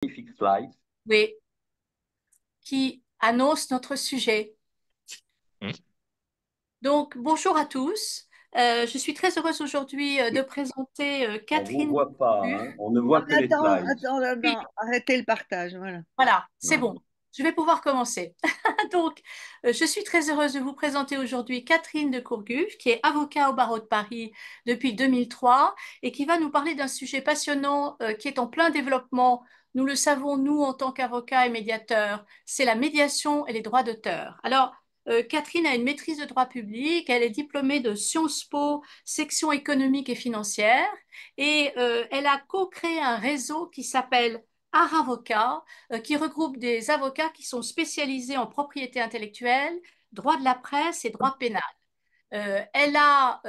magnifique slide. Oui, qui annonce notre sujet. Hmm. Donc, bonjour à tous. Je suis très heureuse aujourd'hui de présenter On ne vous Catherine voit pas, Corbu. hein. On ne voit que les slides. Oui, Arrêtez le partage, voilà. voilà, c'est Voilà. bon. Je vais pouvoir commencer. Donc, je suis très heureuse de vous présenter aujourd'hui Catherine de Courguf, qui est avocat au barreau de Paris depuis 2003 et qui va nous parler d'un sujet passionnant qui est en plein développement. Nous le savons, nous, en tant qu'avocats et médiateurs, c'est la médiation et les droits d'auteur. Alors, Catherine a une maîtrise de droit public, elle est diplômée de Sciences Po, section économique et financière, et elle a co-créé un réseau qui s'appelle Art Avocat, qui regroupe des avocats qui sont spécialisés en propriété intellectuelle, droit de la presse et droit pénal. Elle a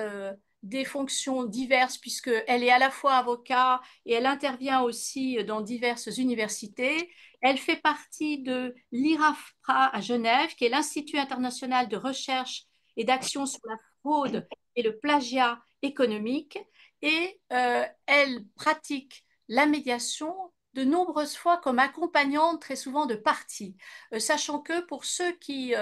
des fonctions diverses puisqu'elle est à la fois avocat et elle intervient aussi dans diverses universités. Elle fait partie de l'IRAFPRA à Genève, qui est l'Institut international de recherche et d'action sur la fraude et le plagiat économique. Et elle pratique la médiation de nombreuses fois comme accompagnante très souvent de parties, sachant que pour ceux qui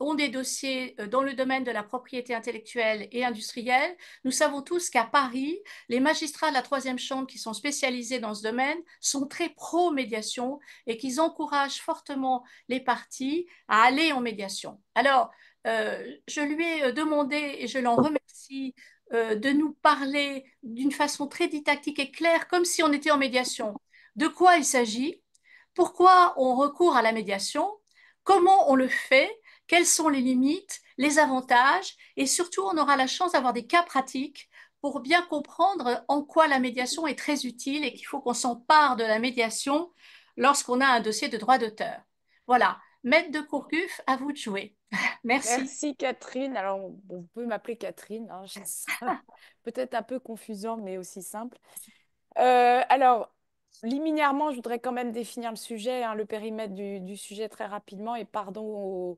ont des dossiers dans le domaine de la propriété intellectuelle et industrielle. Nous savons tous qu'à Paris, les magistrats de la troisième chambre qui sont spécialisés dans ce domaine sont très pro-médiation et qu'ils encouragent fortement les parties à aller en médiation. Alors, je lui ai demandé, et je l'en remercie, de nous parler d'une façon très didactique et claire, comme si on était en médiation. De quoi il s'agit? Pourquoi on recourt à la médiation? Comment on le fait? Quelles sont les limites, les avantages, et surtout, on aura la chance d'avoir des cas pratiques pour bien comprendre en quoi la médiation est très utile et qu'il faut qu'on s'empare de la médiation lorsqu'on a un dossier de droit d'auteur. Voilà, Maître de Courcuf, à vous de jouer. Merci. Merci Catherine. Alors, on peut m'appeler Catherine, hein, peut-être un peu confusant, mais aussi simple. Alors, liminairement, je voudrais quand même définir le sujet, hein, le périmètre du sujet très rapidement, et pardon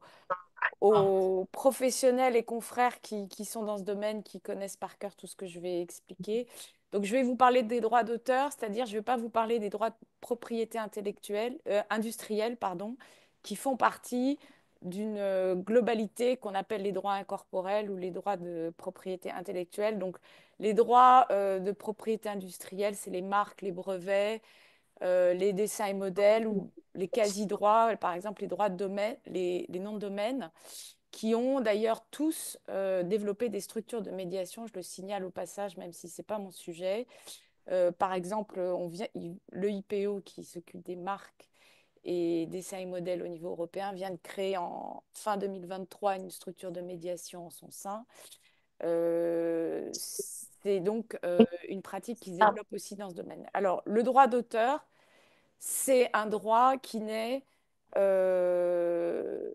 aux professionnels et confrères qui sont dans ce domaine, qui connaissent par cœur tout ce que je vais expliquer. Donc, je vais vous parler des droits d'auteur, c'est-à-dire je ne vais pas vous parler des droits de propriété intellectuelle, industrielle, pardon, qui font partie d'une globalité qu'on appelle les droits incorporels ou les droits de propriété intellectuelle. Donc, les droits de propriété industrielle, c'est les marques, les brevets, les dessins et modèles ou les quasi-droits, par exemple les droits de domaine, les noms de domaine, qui ont d'ailleurs tous développé des structures de médiation, je le signale au passage, même si ce n'est pas mon sujet. Par exemple, le IPO qui s'occupe des marques et dessins et modèles au niveau européen vient de créer en fin 2023 une structure de médiation en son sein. C'est donc une pratique qui se développe aussi dans ce domaine. Alors, le droit d'auteur, c'est un droit qui naît euh,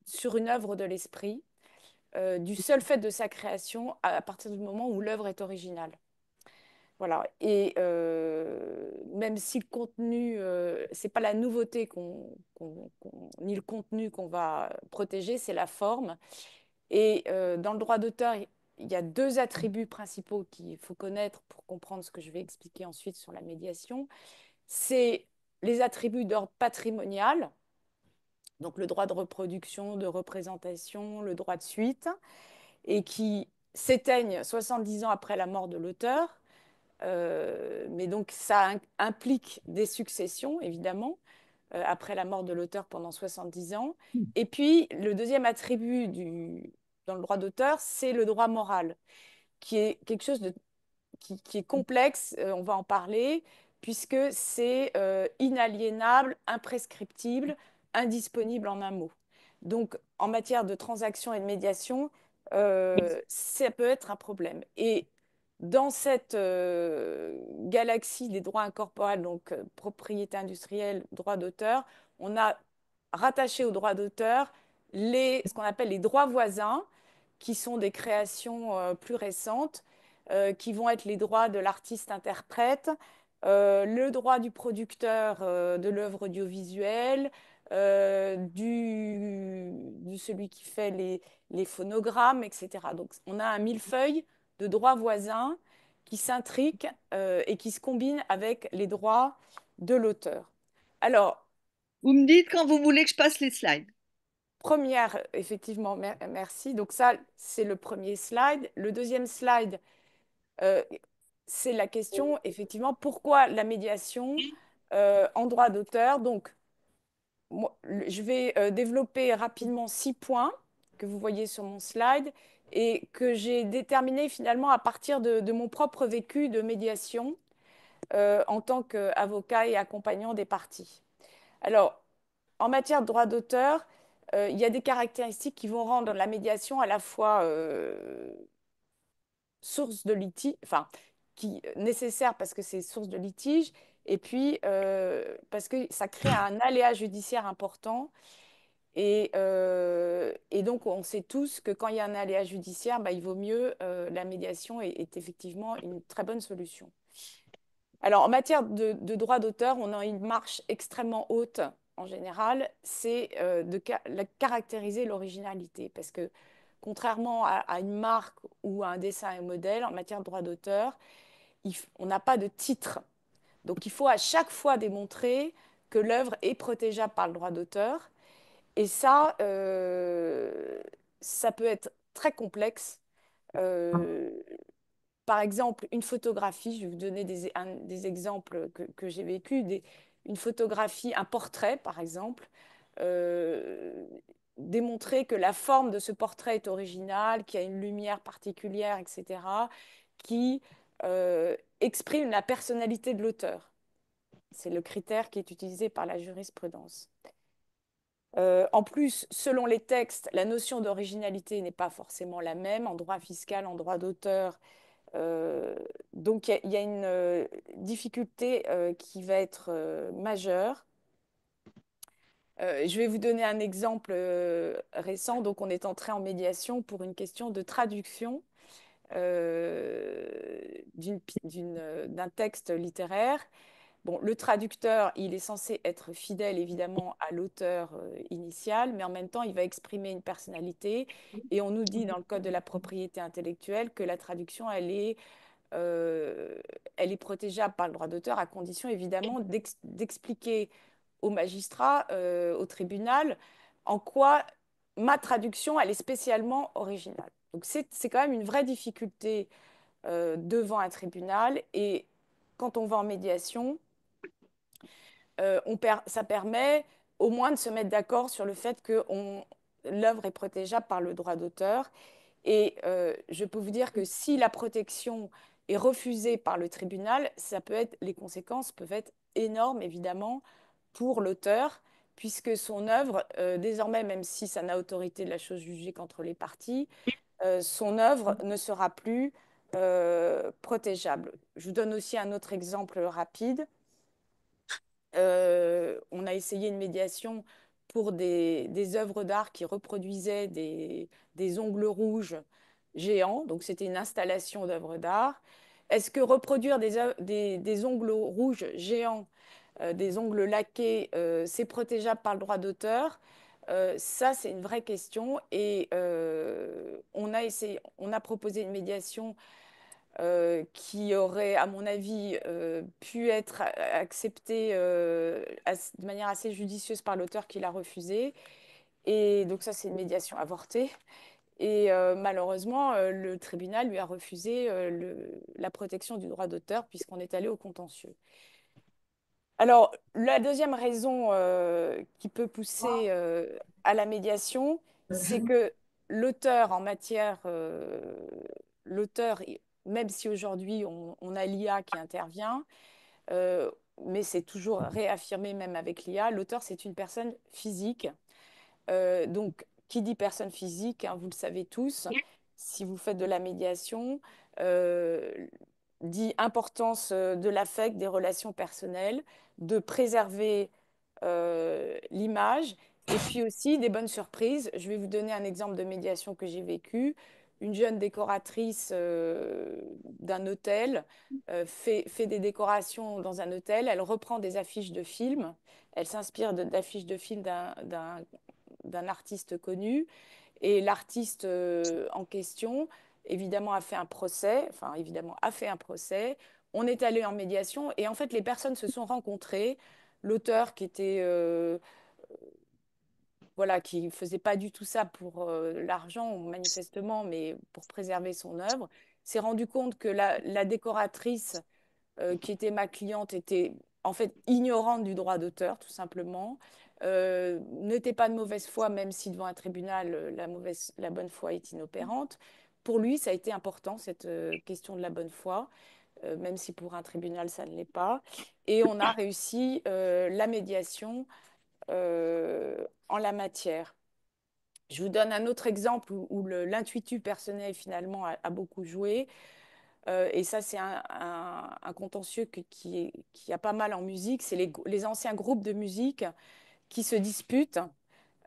sur une œuvre de l'esprit, du seul fait de sa création à partir du moment où l'œuvre est originale. Voilà. Et même si le contenu, c'est pas la nouveauté ni le contenu qu'on va protéger, c'est la forme. Et dans le droit d'auteur, il y a deux attributs principaux qu'il faut connaître pour comprendre ce que je vais expliquer ensuite sur la médiation. C'est les attributs d'ordre patrimonial, donc le droit de reproduction, de représentation, le droit de suite, et qui s'éteignent 70 ans après la mort de l'auteur. Mais donc ça implique des successions, évidemment, après la mort de l'auteur pendant 70 ans. Et puis, le deuxième attribut dans le droit d'auteur, c'est le droit moral, qui est quelque chose qui est complexe, on va en parler, puisque c'est inaliénable, imprescriptible, indisponible en un mot. Donc, en matière de transaction et de médiation, ça peut être un problème. Et dans cette galaxie des droits incorporels, donc propriété industrielle, droit d'auteur, on a rattaché aux droits d'auteur ce qu'on appelle les droits voisins, qui sont des créations plus récentes, qui vont être les droits de l'artiste-interprète, le droit du producteur de l'œuvre audiovisuelle, de celui qui fait les phonogrammes, etc. Donc, on a un millefeuille de droits voisins qui s'intriquent et qui se combinent avec les droits de l'auteur. Alors, Vous me dites quand vous voulez que je passe les slides. première, effectivement, merci. Donc ça, c'est le premier slide. Le deuxième slide, c'est la question, effectivement, pourquoi la médiation en droit d'auteur? Donc, je vais développer rapidement 6 points que vous voyez sur mon slide et que j'ai déterminés finalement à partir de mon propre vécu de médiation en tant qu'avocat et accompagnant des parties. Alors, en matière de droit d'auteur, il y a des caractéristiques qui vont rendre la médiation à la fois source de litige, enfin, nécessaire parce que c'est source de litige, et puis parce que ça crée un aléa judiciaire important. Et donc, on sait tous que quand il y a un aléa judiciaire, bah, il vaut mieux, la médiation est effectivement une très bonne solution. Alors, en matière de droit d'auteur, on a une marche extrêmement haute en général, c'est de caractériser l'originalité. Parce que contrairement à une marque ou à un dessin et modèle, en matière de droit d'auteur, on n'a pas de titre. Donc, il faut à chaque fois démontrer que l'œuvre est protégeable par le droit d'auteur. Et ça peut être très complexe. Euh, Par exemple, une photographie, je vais vous donner des exemples que j'ai vécu, une photographie, un portrait, par exemple, euh, démontrer que la forme de ce portrait est originale, qu'il y a une lumière particulière, etc., qui exprime la personnalité de l'auteur. C'est le critère qui est utilisé par la jurisprudence. En plus, selon les textes, la notion d'originalité n'est pas forcément la même en droit fiscal, en droit d'auteur. Donc, il y a une difficulté qui va être majeure. Je vais vous donner un exemple récent. Donc, on est entré en médiation pour une question de traduction d'un texte littéraire. Bon, le traducteur, il est censé être fidèle évidemment à l'auteur initial, mais en même temps, il va exprimer une personnalité. Et on nous dit dans le Code de la propriété intellectuelle que la traduction, elle est protégeable par le droit d'auteur à condition évidemment d'expliquer au magistrat, au tribunal, en quoi ma traduction, elle est spécialement originale. Donc c'est quand même une vraie difficulté devant un tribunal. Et quand on va en médiation, ça permet au moins de se mettre d'accord sur le fait que l'œuvre est protégeable par le droit d'auteur. Et je peux vous dire que si la protection est refusée par le tribunal, les conséquences peuvent être énormes, évidemment, pour l'auteur, puisque son œuvre, désormais, même si ça n'a autorité de la chose jugée qu'entre les parties, son œuvre ne sera plus protégeable. Je vous donne aussi un autre exemple rapide. On a essayé une médiation pour des œuvres d'art qui reproduisaient des ongles rouges géants. Donc, c'était une installation d'œuvres d'art. Est-ce que reproduire des ongles rouges géants, des ongles laqués, c'est protégeable par le droit d'auteur? Ça, c'est une vraie question. Et on a proposé une médiation qui aurait, à mon avis, pu être accepté de manière assez judicieuse par l'auteur qui l'a refusé. Et donc ça, c'est une médiation avortée. Et malheureusement, le tribunal lui a refusé la protection du droit d'auteur puisqu'on est allé au contentieux. Alors, la deuxième raison qui peut pousser à la médiation, c'est que l'auteur en matière, l'auteur, même si aujourd'hui on a l'IA qui intervient, euh, mais c'est toujours réaffirmé même avec l'IA, l'auteur c'est une personne physique. Donc, qui dit personne physique, hein, vous le savez tous, si vous faites de la médiation, euh, dit importance de l'affect, des relations personnelles, de préserver l'image, et puis aussi des bonnes surprises. Je vais vous donner un exemple de médiation que j'ai vécu. Une jeune décoratrice d'un hôtel fait des décorations dans un hôtel, elle reprend des affiches de films, elle s'inspire d'affiches de films d'un artiste connu. Et l'artiste en question, évidemment, a fait un procès, enfin, évidemment, a fait un procès on est allé en médiation et en fait, les personnes se sont rencontrées. L'auteur qui était voilà, qui ne faisait pas du tout ça pour l'argent, manifestement, mais pour préserver son œuvre, s'est rendu compte que la décoratrice qui était ma cliente était en fait ignorante du droit d'auteur, tout simplement, n'était pas de mauvaise foi, même si devant un tribunal, la bonne foi est inopérante. Pour lui, ça a été important, cette question de la bonne foi, même si pour un tribunal, ça ne l'est pas. Et on a réussi la médiation en la matière. Je vous donne un autre exemple où l'intuitu personnel finalement a beaucoup joué. Et ça, c'est un contentieux qui a pas mal en musique. C'est les anciens groupes de musique qui se disputent,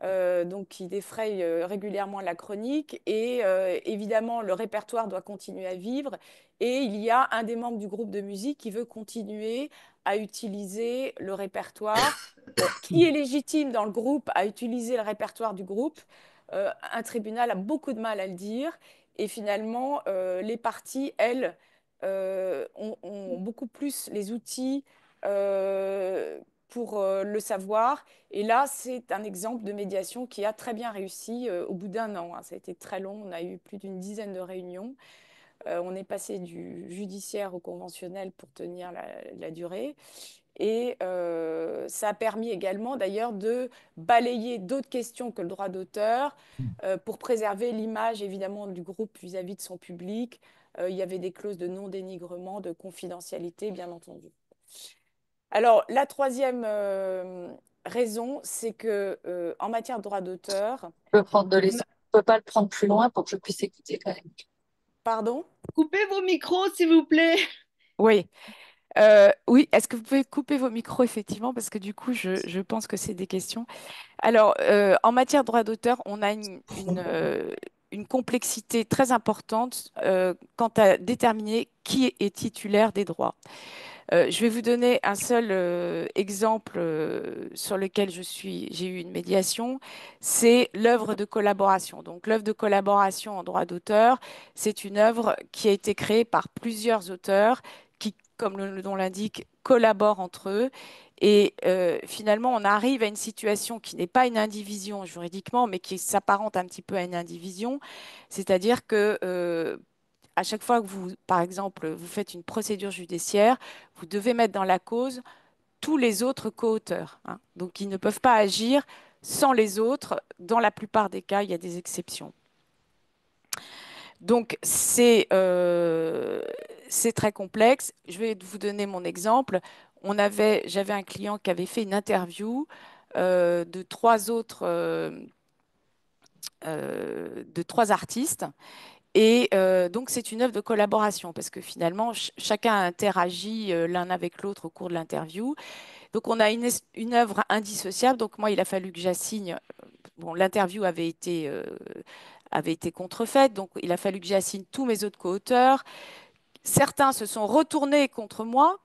donc qui défrayent régulièrement la chronique. Et évidemment, le répertoire doit continuer à vivre. Et il y a un des membres du groupe de musique qui veut continuer à utiliser le répertoire. Bon, qui est légitime dans le groupe à utiliser le répertoire du groupe? Un tribunal a beaucoup de mal à le dire. Et finalement, les parties, elles, ont beaucoup plus les outils pour le savoir. Et là, c'est un exemple de médiation qui a très bien réussi au bout d'un an, hein. Ça a été très long, on a eu plus d'une dizaine de réunions. On est passé du judiciaire au conventionnel pour tenir la durée. Et ça a permis également d'ailleurs de balayer d'autres questions que le droit d'auteur pour préserver l'image évidemment du groupe vis-à-vis de son public. Il y avait des clauses de non-dénigrement, de confidentialité, bien entendu. Alors, la troisième raison, c'est que en matière de droit d'auteur, Je peux pas le prendre plus loin pour que je puisse écouter quand même. pardon? Coupez vos micros, s'il vous plaît. Oui. Oui, est-ce que vous pouvez couper vos micros, effectivement, parce que du coup, je pense que c'est des questions. Alors, en matière de droit d'auteur, on a une complexité très importante quant à déterminer qui est titulaire des droits. Je vais vous donner un seul exemple sur lequel j'ai eu une médiation, c'est l'œuvre de collaboration. Donc, l'œuvre de collaboration en droit d'auteur, c'est une œuvre qui a été créée par plusieurs auteurs qui, comme le nom l'indique, collaborent entre eux. Et finalement, on arrive à une situation qui n'est pas une indivision juridiquement, mais qui s'apparente un petit peu à une indivision. C'est-à-dire que à chaque fois que vous, par exemple, vous faites une procédure judiciaire, vous devez mettre dans la cause tous les autres co-auteurs, hein. Donc, ils ne peuvent pas agir sans les autres. Dans la plupart des cas, il y a des exceptions. Donc, c'est très complexe. Je vais vous donner mon exemple. J'avais un client qui avait fait une interview de trois artistes. Et donc, c'est une œuvre de collaboration parce que finalement, chacun interagit l'un avec l'autre au cours de l'interview. Donc, on a une œuvre indissociable. Donc, moi, il a fallu que j'assigne. Bon, l'interview avait été contrefaite, donc il a fallu que j'assigne tous mes autres co-auteurs. Certains se sont retournés contre moi,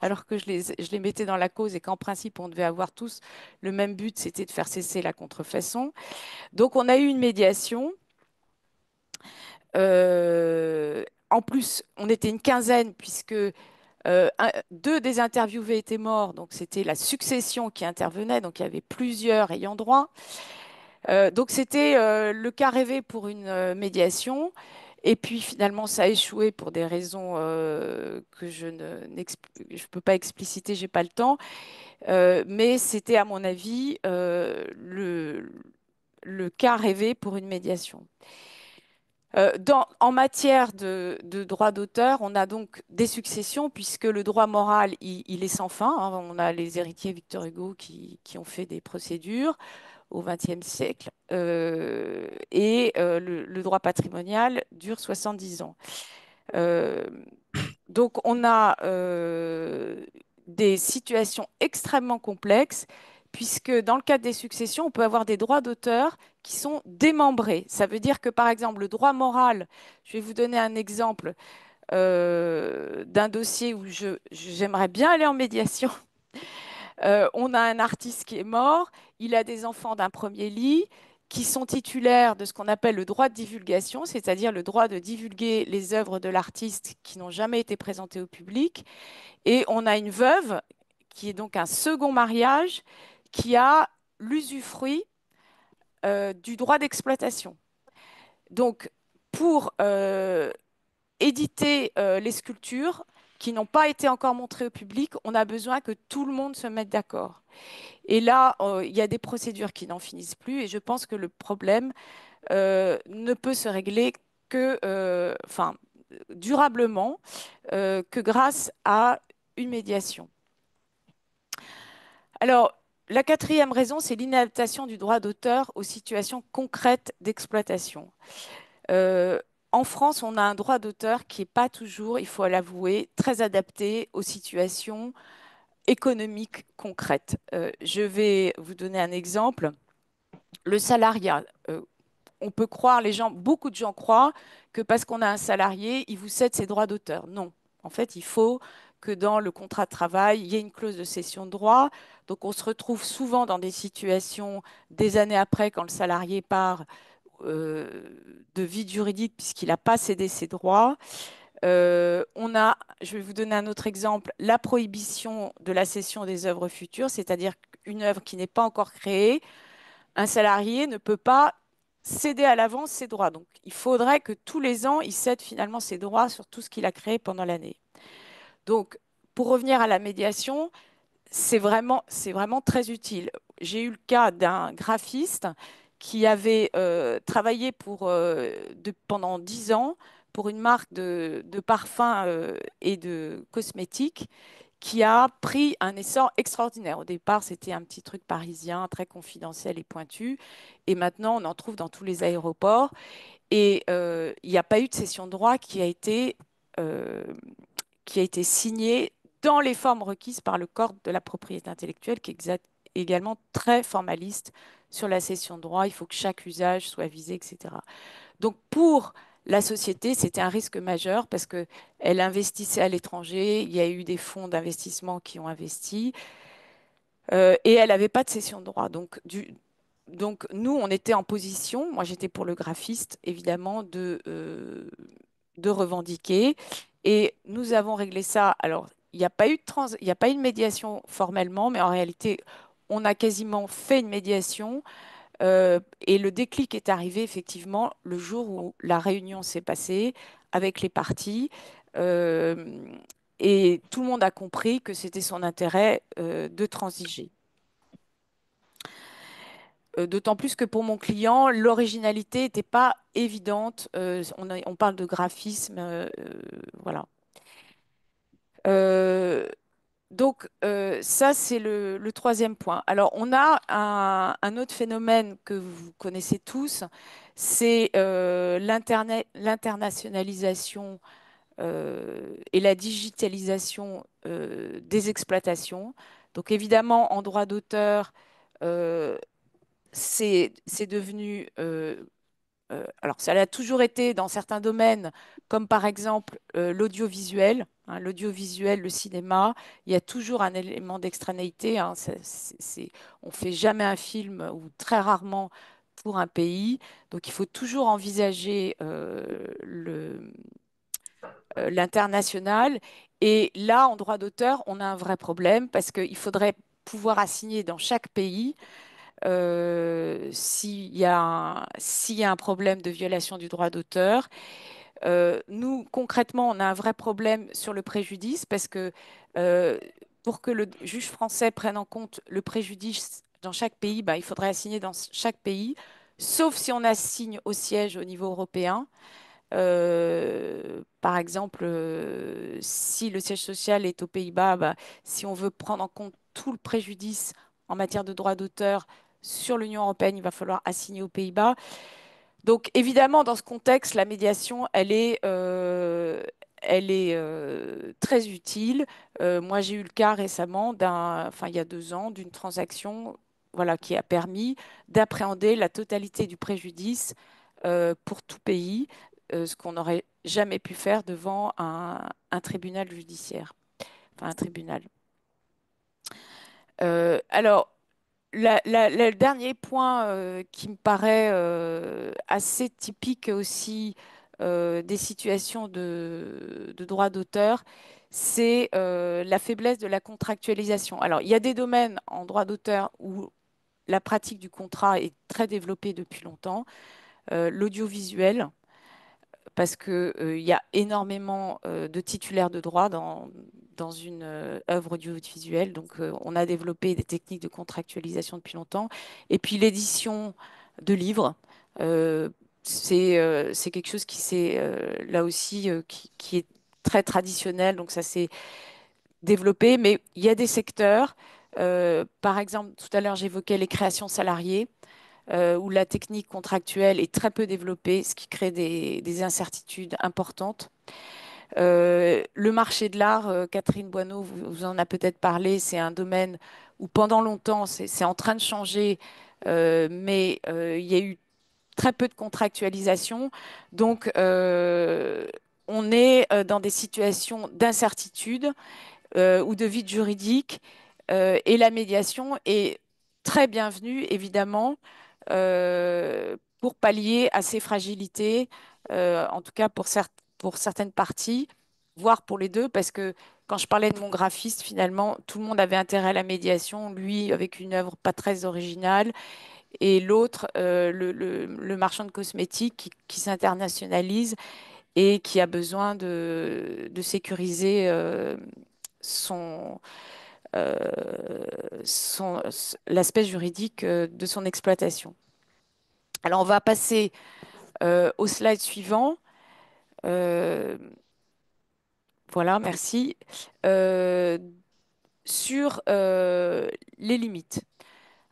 alors que je les mettais dans la cause et qu'en principe, on devait avoir tous le même but, c'était de faire cesser la contrefaçon. Donc, on a eu une médiation. En plus, on était une quinzaine puisque deux des interviewés étaient morts, donc c'était la succession qui intervenait, donc il y avait plusieurs ayants droit. Donc c'était le cas rêvé pour une médiation. Et puis finalement, ça a échoué pour des raisons que je ne peux pas expliciter, j'ai pas le temps. Mais c'était, à mon avis, le cas rêvé pour une médiation. En matière de droit d'auteur, on a donc des successions puisque le droit moral, il est sans fin, hein. On a les héritiers Victor Hugo qui ont fait des procédures au XXe siècle et le droit patrimonial dure 70 ans. Donc on a des situations extrêmement complexes puisque dans le cadre des successions, on peut avoir des droits d'auteur qui sont démembrés. Ça veut dire que, par exemple, le droit moral, je vais vous donner un exemple d'un dossier où j'aimerais bien aller en médiation. On a un artiste qui est mort, il a des enfants d'un premier lit, qui sont titulaires de ce qu'on appelle le droit de divulgation, c'est-à-dire le droit de divulguer les œuvres de l'artiste qui n'ont jamais été présentées au public. Et on a une veuve, qui est donc un second mariage, qui a l'usufruit du droit d'exploitation. Donc, pour éditer les sculptures qui n'ont pas été encore montrées au public, on a besoin que tout le monde se mette d'accord. Et là, il y a des procédures qui n'en finissent plus, et je pense que le problème ne peut se régler que, durablement, que grâce à une médiation. Alors, la quatrième raison, c'est l'inadaptation du droit d'auteur aux situations concrètes d'exploitation. En France, on a un droit d'auteur qui n'est pas toujours, il faut l'avouer, très adapté aux situations économiques concrètes. Je vais vous donner un exemple. Le salariat. On peut croire, beaucoup de gens croient que parce qu'on a un salarié, il vous cède ses droits d'auteur. Non. En fait, il faut que dans le contrat de travail, il y ait une clause de cession de droit. Donc, on se retrouve souvent dans des situations des années après, quand le salarié part de vide juridique, puisqu'il n'a pas cédé ses droits. Je vais vous donner un autre exemple, la prohibition de la cession des œuvres futures, c'est-à-dire qu'une œuvre qui n'est pas encore créée, un salarié ne peut pas céder à l'avance ses droits. Donc, il faudrait que tous les ans, il cède finalement ses droits sur tout ce qu'il a créé pendant l'année. Donc, pour revenir à la médiation, c'est vraiment très utile. J'ai eu le cas d'un graphiste qui avait travaillé pendant 10 ans pour une marque de parfums et de cosmétiques qui a pris un essor extraordinaire. Au départ, c'était un petit truc parisien, très confidentiel et pointu. Et maintenant, on en trouve dans tous les aéroports. Et il n'y a pas eu de cession de droit euh, qui a été signée dans les formes requises par le Code de la propriété intellectuelle, qui est également très formaliste sur la cession de droit. Il faut que chaque usage soit visé, etc. Donc, pour la société, c'était un risque majeur parce qu'elle investissait à l'étranger. Il y a eu des fonds d'investissement qui ont investi et elle n'avait pas de cession de droit. Donc, nous, on était en position, moi j'étais pour le graphiste, évidemment, de revendiquer. Et nous avons réglé ça. Alors, il n'y a pas eu de médiation formellement, mais en réalité, on a quasiment fait une médiation. Et le déclic est arrivé effectivement le jour où la réunion s'est passée avec les parties. euh, et tout le monde a compris que c'était son intérêt de transiger. D'autant plus que pour mon client, l'originalité n'était pas évidente. On parle de graphisme, voilà. Donc, ça, c'est le troisième point. Alors, on a un autre phénomène que vous connaissez tous, c'est l'internationalisation et la digitalisation des exploitations. Donc, évidemment, en droit d'auteur, euh, c'est devenu alors, ça l'a toujours été dans certains domaines, comme par exemple l'audiovisuel. L'audiovisuel, le cinéma, il y a toujours un élément d'extranéité. On ne fait jamais un film ou très rarement pour un pays. Donc, il faut toujours envisager l'international. Et là, en droit d'auteur, on a un vrai problème parce qu'il faudrait pouvoir assigner dans chaque pays s'il y a un problème de violation du droit d'auteur. Nous, concrètement, on a un vrai problème sur le préjudice parce que pour que le juge français prenne en compte le préjudice dans chaque pays, il faudrait assigner dans chaque pays, sauf si on assigne au siège au niveau européen. Par exemple, si le siège social est aux Pays-Bas, si on veut prendre en compte tout le préjudice en matière de droit d'auteur sur l'Union européenne, il va falloir assigner aux Pays-Bas. Donc, évidemment, dans ce contexte, la médiation, elle est très utile. Moi, j'ai eu le cas récemment, il y a 2 ans, d'une transaction voilà, qui a permis d'appréhender la totalité du préjudice pour tout pays, ce qu'on n'aurait jamais pu faire devant un tribunal judiciaire, enfin un tribunal. Alors, Le dernier point qui me paraît assez typique aussi des situations de droit d'auteur, c'est la faiblesse de la contractualisation. Alors, il y a des domaines en droit d'auteur où la pratique du contrat est très développée depuis longtemps. L'audiovisuel, parce qu'il y a énormément de titulaires de droit dans une œuvre audiovisuelle. Donc, on a développé des techniques de contractualisation depuis longtemps. Et puis, l'édition de livres, euh, c'est quelque chose qui là aussi, qui est très traditionnel. Donc, ça s'est développé. Mais il y a des secteurs, par exemple, tout à l'heure, j'évoquais les créations salariées où la technique contractuelle est très peu développée, ce qui crée des incertitudes importantes. Le marché de l'art, Catherine Boineau vous en a peut-être parlé, c'est un domaine où pendant longtemps, c'est en train de changer, mais il y a eu très peu de contractualisation. Donc, on est dans des situations d'incertitude ou de vide juridique, et la médiation est très bienvenue, évidemment, pour pallier à ces fragilités, en tout cas pour certaines parties, voire pour les deux, parce que quand je parlais de mon graphiste, finalement, tout le monde avait intérêt à la médiation, lui avec une œuvre pas très originale, et l'autre, le marchand de cosmétiques qui s'internationalise et qui a besoin de sécuriser son, euh, l'aspect juridique de son exploitation. Alors, on va passer au slide suivant. Voilà, merci. Sur les limites.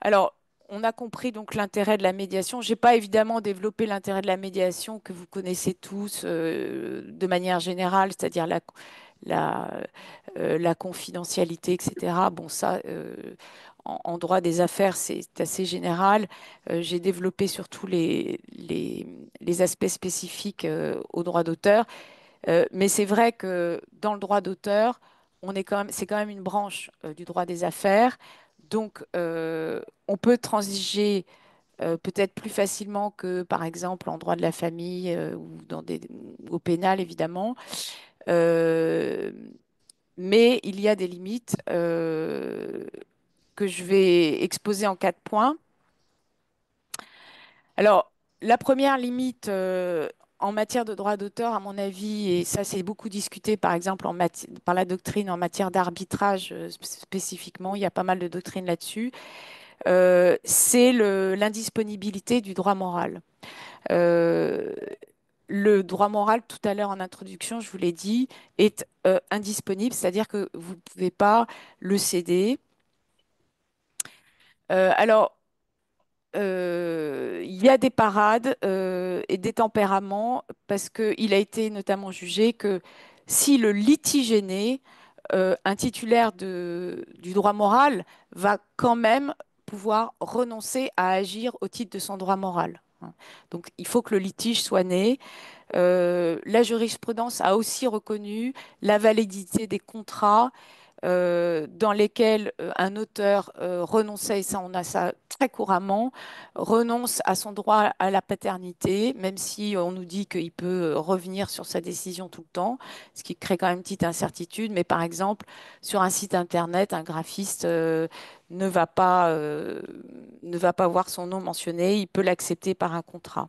Alors, on a compris donc l'intérêt de la médiation. Je n'ai pas évidemment développé l'intérêt de la médiation que vous connaissez tous de manière générale, c'est-à-dire la, la confidentialité, etc. Bon, ça, en droit des affaires, c'est assez général. J'ai développé surtout les aspects spécifiques au droit d'auteur. Mais c'est vrai que dans le droit d'auteur, c'est quand même une branche du droit des affaires. Donc, on peut transiger peut-être plus facilement que, par exemple, en droit de la famille ou au pénal, évidemment. Euh, mais il y a des limites que je vais exposer en 4 points. Alors, la première limite en matière de droit d'auteur, à mon avis, et ça c'est beaucoup discuté par exemple par la doctrine en matière d'arbitrage spécifiquement, il y a pas mal de doctrines là-dessus, c'est l'indisponibilité du droit moral. Euh, le droit moral, tout à l'heure en introduction, je vous l'ai dit, est indisponible, c'est-à-dire que vous ne pouvez pas le céder. Alors, il y a des parades et des tempéraments parce qu'il a été notamment jugé que si le litige est né, un titulaire du droit moral va quand même pouvoir renoncer à agir au titre de son droit moral, hein. Donc, il faut que le litige soit né. La jurisprudence a aussi reconnu la validité des contrats dans lesquels un auteur renonçait, et ça on a ça très couramment, renonce à son droit à la paternité, même si on nous dit qu'il peut revenir sur sa décision tout le temps, ce qui crée quand même une petite incertitude. Mais par exemple, sur un site internet, un graphiste ne va pas voir son nom mentionné, il peut l'accepter par un contrat.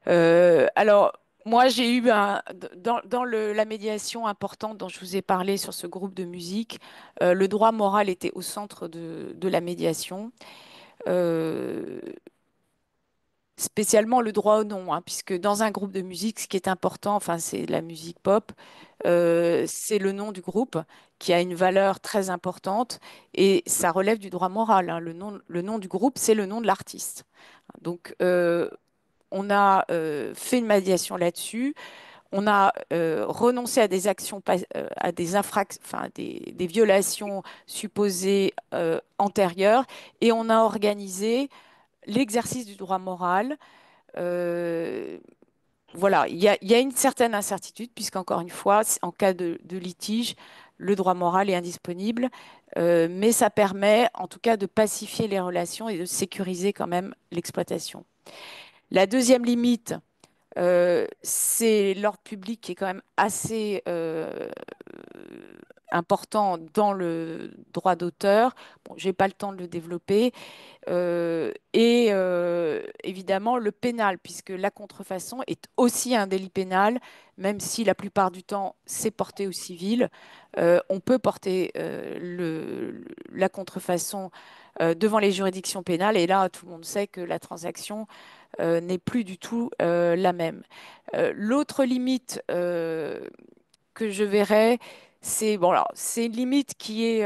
Alors, moi, j'ai eu dans la médiation importante dont je vous ai parlé sur ce groupe de musique, le droit moral était au centre de la médiation, euh, spécialement le droit au nom, hein, puisque dans un groupe de musique, ce qui est important, enfin, c'est la musique pop, c'est le nom du groupe qui a une valeur très importante et ça relève du droit moral, hein. Le nom du groupe, c'est le nom de l'artiste. Donc, on a fait une médiation là-dessus. On a renoncé à des actions, à des infractions, enfin des violations supposées antérieures, et on a organisé l'exercice du droit moral. Euh, voilà, il y a une certaine incertitude, puisqu'encore une fois, en cas de litige, le droit moral est indisponible, mais ça permet en tout cas de pacifier les relations et de sécuriser quand même l'exploitation. La deuxième limite, c'est l'ordre public qui est quand même assez important dans le droit d'auteur. Bon, je n'ai pas le temps de le développer. Évidemment le pénal, puisque la contrefaçon est aussi un délit pénal, même si la plupart du temps c'est porté au civil. On peut porter la contrefaçon devant les juridictions pénales, et là tout le monde sait que la transaction n'est plus du tout la même. L'autre limite que je verrais, c'est bon, alors, c'est une limite qui est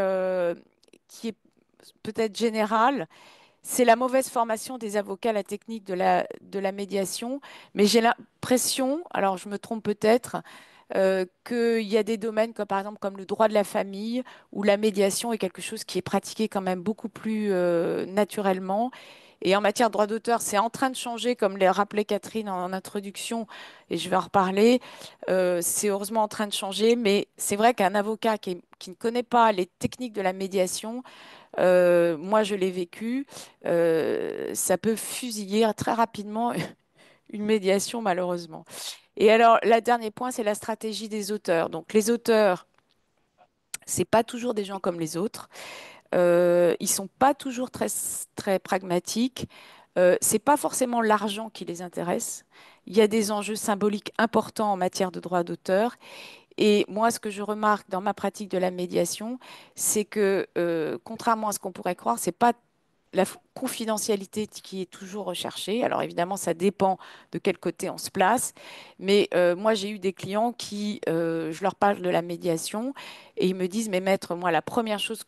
peut-être générale, c'est la mauvaise formation des avocats à la technique de la médiation, mais j'ai l'impression, alors je me trompe peut-être, qu'il y a des domaines comme par exemple comme le droit de la famille, où la médiation est quelque chose qui est pratiqué quand même beaucoup plus naturellement. Et en matière de droit d'auteur, c'est en train de changer, comme l'a rappelé Catherine en introduction, et je vais en reparler. C'est heureusement en train de changer, mais c'est vrai qu'un avocat qui ne connaît pas les techniques de la médiation, moi je l'ai vécu, ça peut fusiller très rapidement une médiation malheureusement. Et alors, le dernier point, c'est la stratégie des auteurs. Donc les auteurs, c'est pas toujours des gens comme les autres. Ils sont pas toujours très pragmatiques. C'est pas forcément l'argent qui les intéresse. Il y a des enjeux symboliques importants en matière de droit d'auteur. Et moi, ce que je remarque dans ma pratique de la médiation, c'est que, contrairement à ce qu'on pourrait croire, c'est pas la confidentialité qui est toujours recherchée. Alors évidemment, ça dépend de quel côté on se place. Mais moi, j'ai eu des clients qui, je leur parle de la médiation et ils me disent, mais maître, moi, la première chose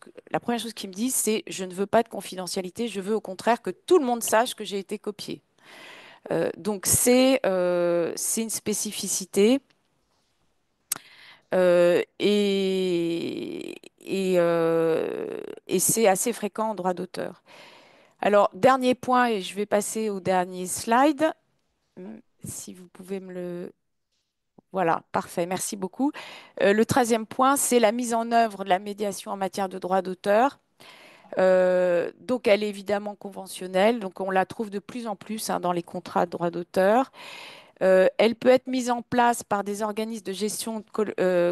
qu'ils me disent, c'est, je ne veux pas de confidentialité, je veux au contraire que tout le monde sache que j'ai été copié. Donc c'est une spécificité. Et c'est assez fréquent en droit d'auteur. Alors, dernier point, et je vais passer au dernier slide. Si vous pouvez me le... Voilà, parfait, merci beaucoup. Le 13e point, c'est la mise en œuvre de la médiation en matière de droit d'auteur. Donc, elle est évidemment conventionnelle, donc on la trouve de plus en plus dans les contrats de droit d'auteur. Elle peut être mise en place par des organismes de gestion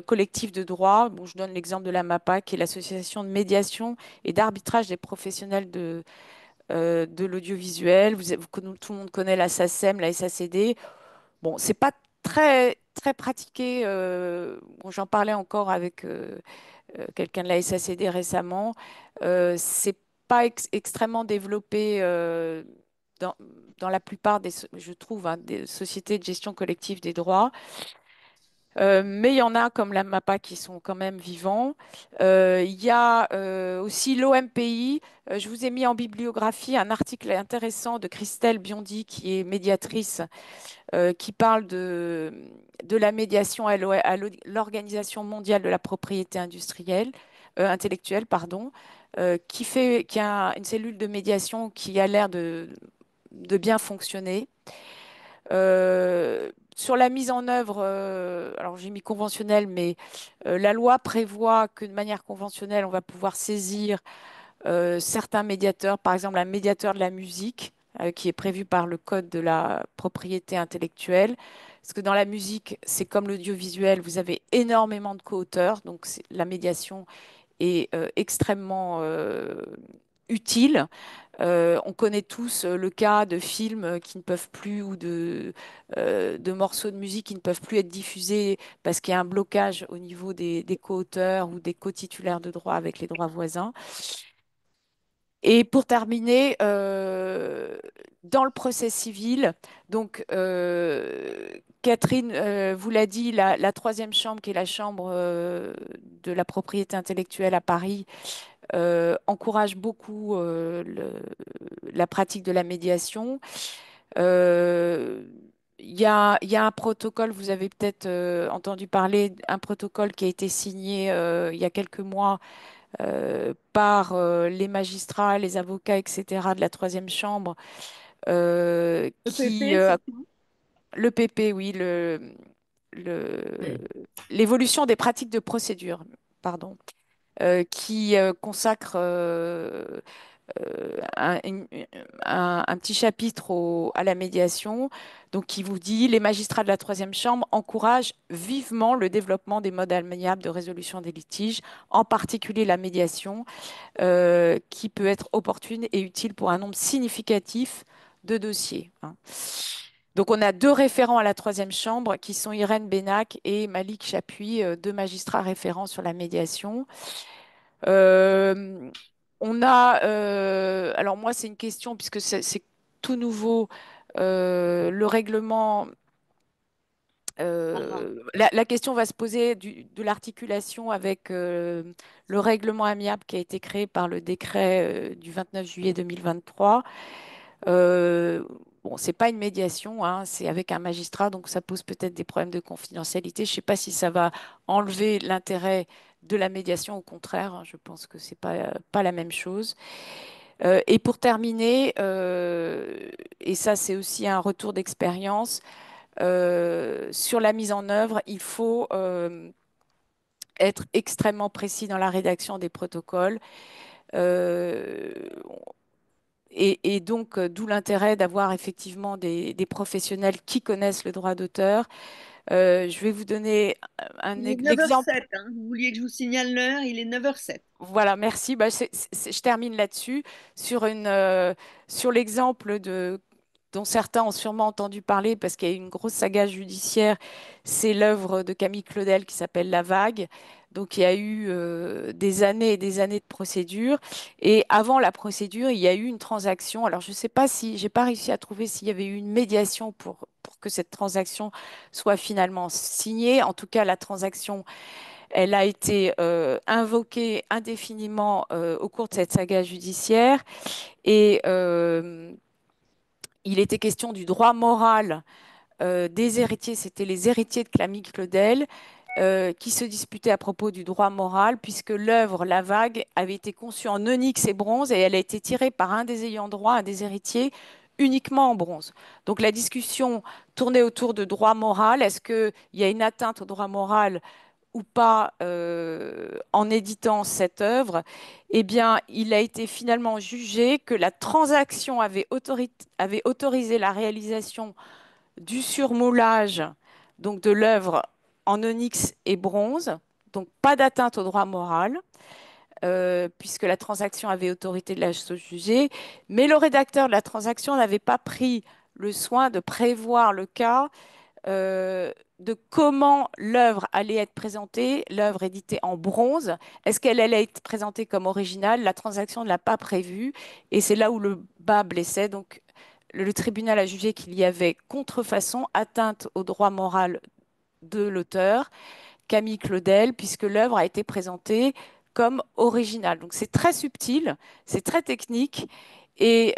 collective de droit. Bon, je donne l'exemple de la MAPA, qui est l'association de médiation et d'arbitrage des professionnels de l'audiovisuel. Tout le monde connaît la SACEM, la SACD. Bon, c'est pas très pratiqué. Bon, j'en parlais encore avec quelqu'un de la SACD récemment. C'est pas extrêmement développé dans, dans la plupart je trouve, des sociétés de gestion collective des droits. Mais il y en a comme la MAPA qui sont quand même vivants. Il y a aussi l'OMPI. Je vous ai mis en bibliographie un article intéressant de Christelle Biondi, qui est médiatrice, qui parle de la médiation à l'Organisation mondiale de la propriété intellectuelle, pardon, qui a une cellule de médiation qui a l'air de bien fonctionner. Sur la mise en œuvre, alors j'ai mis conventionnel, mais la loi prévoit que de manière conventionnelle, on va pouvoir saisir certains médiateurs, par exemple un médiateur de la musique, qui est prévu par le Code de la propriété intellectuelle. Parce que dans la musique, c'est comme l'audiovisuel, vous avez énormément de co-auteurs, donc la médiation est extrêmement utile. On connaît tous le cas de films qui ne peuvent plus ou de morceaux de musique qui ne peuvent plus être diffusés parce qu'il y a un blocage au niveau des co-auteurs ou des co-titulaires de droits avec les droits voisins. Et pour terminer, dans le procès civil, donc Catherine vous l'a dit, la troisième chambre, qui est la chambre de la propriété intellectuelle à Paris, encourage beaucoup la pratique de la médiation. Il y a un protocole, vous avez peut-être entendu parler, un protocole qui a été signé il y a quelques mois par les magistrats, les avocats, etc. de la troisième chambre, Le qui, PP, c'est ça? le PP, oui, l'évolution des pratiques de procédure. pardon, qui consacre un, un petit chapitre à la médiation, donc qui vous dit: les magistrats de la troisième chambre encouragent vivement le développement des modes amiables de résolution des litiges, en particulier la médiation, qui peut être opportune et utile pour un nombre significatif de dossiers, hein. Donc, on a deux référents à la troisième chambre qui sont Irène Bénac et Malik Chapuis, deux magistrats référents sur la médiation. On a, alors moi, c'est une question puisque c'est tout nouveau, le règlement. La question va se poser de l'articulation avec le règlement amiable qui a été créé par le décret du 29 juillet 2023. Bon, c'est pas une médiation, hein, c'est avec un magistrat, donc ça pose peut-être des problèmes de confidentialité. Je ne sais pas si ça va enlever l'intérêt de la médiation, au contraire, hein, je pense que c'est pas la même chose. Et pour terminer, et ça c'est aussi un retour d'expérience, sur la mise en œuvre, il faut être extrêmement précis dans la rédaction des protocoles. Euh, et donc, d'où l'intérêt d'avoir effectivement des professionnels qui connaissent le droit d'auteur. Je vais vous donner Il est l'exemple. 9h07, hein. Vous vouliez que je vous signale l'heure, il est 9h07. Voilà, merci. Bah, je termine là-dessus, sur l'exemple dont certains ont sûrement entendu parler parce qu'il y a eu une grosse saga judiciaire. C'est l'œuvre de Camille Claudel qui s'appelle La Vague. Donc, il y a eu des années et des années de procédure. Et avant la procédure, il y a eu une transaction. Alors, je ne sais pas si, j'ai pas réussi à trouver s'il y avait eu une médiation pour que cette transaction soit finalement signée. En tout cas, la transaction, elle a été invoquée indéfiniment au cours de cette saga judiciaire. Et il était question du droit moral des héritiers. C'était les héritiers de Camille Claudel qui se disputaient à propos du droit moral, puisque l'œuvre La Vague avait été conçue en onyx et bronze et elle a été tirée par un des ayants droit, un des héritiers, uniquement en bronze. Donc la discussion tournait autour de droit moral. Est-ce qu'il y a une atteinte au droit moral ou pas en éditant cette œuvre? Eh bien, il a été finalement jugé que la transaction avait autorisé la réalisation du surmoulage, donc de l'œuvre en onyx et bronze, donc pas d'atteinte au droit moral, puisque la transaction avait autorité de la chose jugée, mais le rédacteur de la transaction n'avait pas pris le soin de prévoir le cas de comment l'œuvre allait être présentée, l'œuvre éditée en bronze. Est-ce qu'elle allait être présentée comme originale? La transaction ne l'a pas prévu et c'est là où le bas blessait. Donc, le tribunal a jugé qu'il y avait contrefaçon, atteinte au droit moral de l'auteur, Camille Claudel, puisque l'œuvre a été présentée comme originale. Donc, c'est très subtil, c'est très technique. Et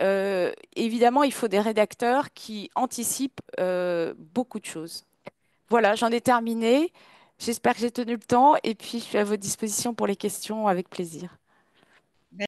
évidemment, il faut des rédacteurs qui anticipent beaucoup de choses. Voilà, j'en ai terminé. J'espère que j'ai tenu le temps et puis je suis à votre disposition pour les questions avec plaisir.